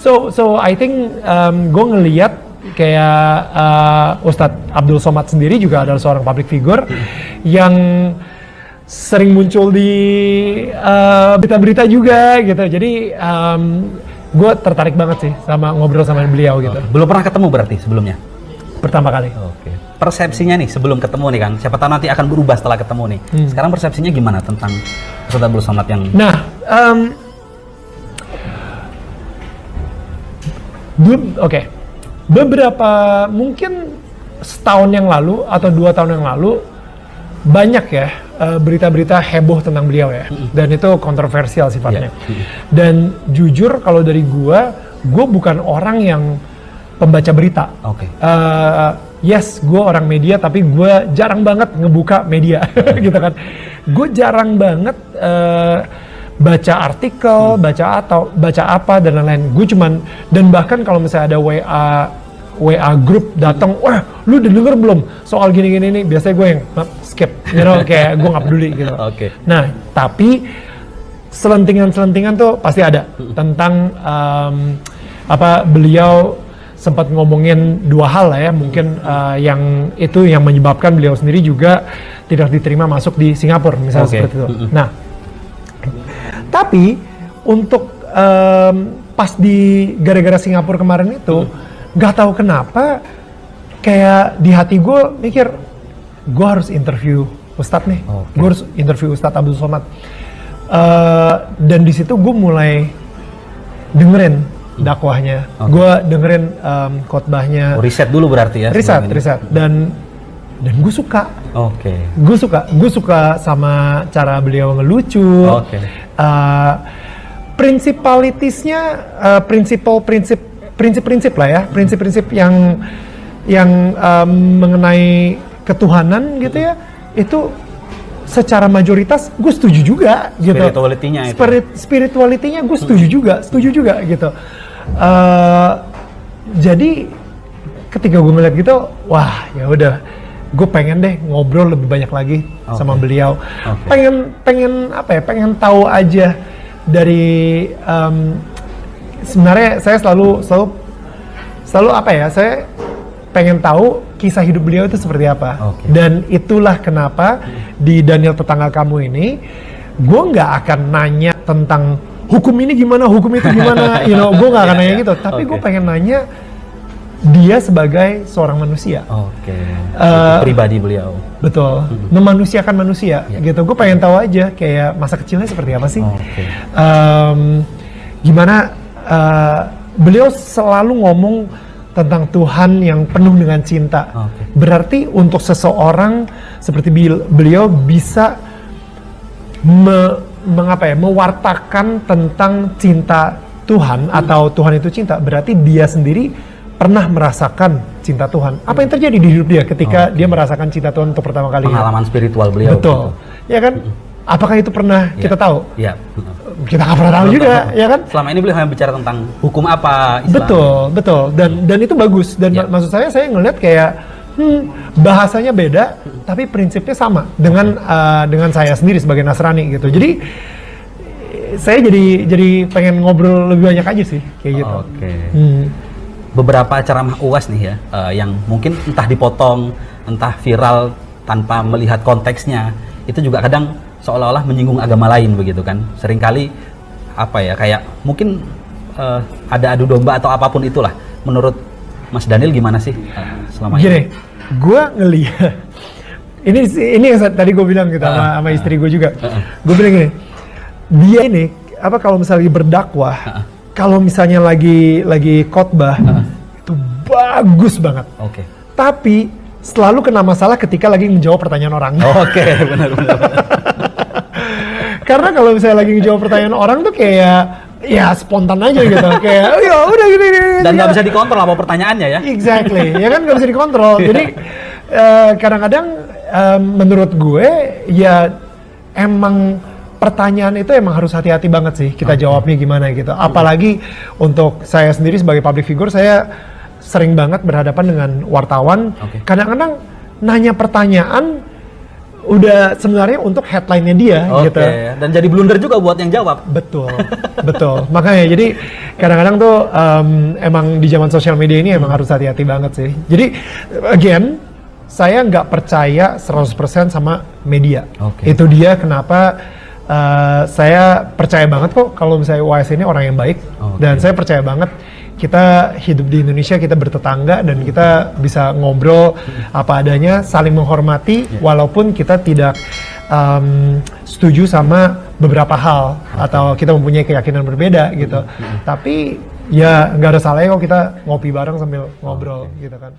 So I think gue ngelihat kayak Ustadz Abdul Somad sendiri juga adalah seorang public figure yang sering muncul di berita-berita juga gitu. Jadi gue tertarik banget sih sama ngobrol sama beliau gitu. Belum pernah ketemu berarti sebelumnya? Pertama kali. Oke. Persepsinya nih sebelum ketemu nih Kang, siapa tahu nanti akan berubah setelah ketemu nih. Sekarang persepsinya gimana tentang Ustadz Abdul Somad yang... Nah, oke. Beberapa mungkin setahun yang lalu atau 2 tahun yang lalu banyak ya berita-berita heboh tentang beliau ya, dan itu kontroversial sifatnya. Dan jujur kalau dari gue bukan orang yang pembaca berita. Yes, gue orang media, tapi gue jarang banget ngebuka media, gitu kan. Gue jarang banget baca artikel, baca apa dan lain-lain. Gue cuman, dan bahkan kalau misalnya ada WA grup datang, wah lu udah denger belum soal gini-gini nih, biasanya gue yang skip, kayak gue nggak peduli gitu. Nah, tapi selentingan tuh pasti ada tentang beliau sempat ngomongin 2 hal lah ya, mungkin yang menyebabkan beliau sendiri juga tidak diterima masuk di Singapura misalnya seperti itu. Nah, tapi untuk pas di gara-gara Singapura kemarin itu, nggak tahu kenapa kayak di hati gue mikir gue harus interview Ustadz nih, gue harus interview Ustadz Abdul Somad. Dan di situ gue mulai dengerin dakwahnya, gue dengerin khotbahnya. Riset dulu berarti ya? Riset. Dan gue suka. Gue suka sama cara beliau ngelucu. Prinsipalitisnya, prinsip-prinsip lah ya, prinsip-prinsip yang mengenai ketuhanan gitu ya, itu secara mayoritas gue setuju juga gitu. Spiritualitinya gue setuju juga gitu. Jadi ketika gue ngeliat gitu, wah ya udah, gue pengen deh ngobrol lebih banyak lagi sama beliau. Pengen apa ya? Pengen tahu aja dari sebenarnya saya selalu apa ya? Saya pengen tahu kisah hidup beliau itu seperti apa. Dan itulah kenapa di Daniel Tetangga Kamu ini, gue nggak akan nanya tentang hukum ini gimana, hukum itu gimana, gue nggak akan nanya gitu. Tapi gue pengen nanya dia sebagai seorang manusia. Pribadi beliau. Betul. Memanusiakan manusia gitu. Gue pengen tahu aja kayak masa kecilnya seperti apa sih. Gimana beliau selalu ngomong tentang Tuhan yang penuh dengan cinta. Berarti untuk seseorang seperti beliau bisa mewartakan tentang cinta Tuhan atau Tuhan itu cinta, berarti dia sendiri pernah merasakan cinta Tuhan. Apa yang terjadi di hidup dia ketika dia merasakan cinta Tuhan untuk pertama kali? Pengalaman spiritual beliau. Betul. Ya kan? Apakah itu pernah kita tahu? Iya. Kita nggak pernah tahu juga, ya kan? Selama ini beliau hanya bicara tentang hukum apa, Islam. Betul. Dan itu bagus. Dan maksud saya ngelihat kayak bahasanya beda, tapi prinsipnya sama dengan saya sendiri sebagai Nasrani gitu. Jadi saya jadi pengen ngobrol lebih banyak aja sih, kayak gitu. Beberapa ceramah UAS nih ya, yang mungkin entah dipotong, entah viral tanpa melihat konteksnya, itu juga kadang seolah-olah menyinggung agama lain begitu kan. Seringkali apa ya, kayak mungkin ada adu domba atau apapun itulah. Menurut Mas Daniel gimana sih selama ini? Gini, gue ngelihat ini yang tadi gue bilang gitu sama istri gue juga. Gue bilang gini, dia ini kalau misalnya berdakwah, kalau misalnya lagi khotbah itu bagus banget. Tapi selalu kena masalah ketika lagi menjawab pertanyaan orang. Benar. Karena kalau misalnya lagi ngejawab pertanyaan orang tuh kayak ya spontan aja gitu, kayak ya udah gini. Dan nggak bisa dikontrol apa pertanyaannya ya? Exactly, ya kan nggak bisa dikontrol. Jadi kadang-kadang menurut gue ya emang pertanyaan itu emang harus hati-hati banget sih kita jawabnya gimana gitu. Apalagi untuk saya sendiri sebagai public figure, saya sering banget berhadapan dengan wartawan. Kadang-kadang nanya pertanyaan udah sebenarnya untuk headline-nya dia Oke, gitu. dan jadi blunder juga buat yang jawab. Betul, betul. Makanya jadi kadang-kadang tuh emang di zaman sosial media ini emang harus hati-hati banget sih. Jadi again, saya nggak percaya 100% sama media. Oke. Itu dia kenapa saya percaya banget kok kalau misalnya UAS ini orang yang baik. Oke. Dan saya percaya banget kita hidup di Indonesia, kita bertetangga dan kita bisa ngobrol apa adanya, saling menghormati walaupun kita tidak setuju sama beberapa hal atau kita mempunyai keyakinan berbeda gitu. Tapi ya nggak ada salahnya kok kita ngopi bareng sambil ngobrol gitu kan.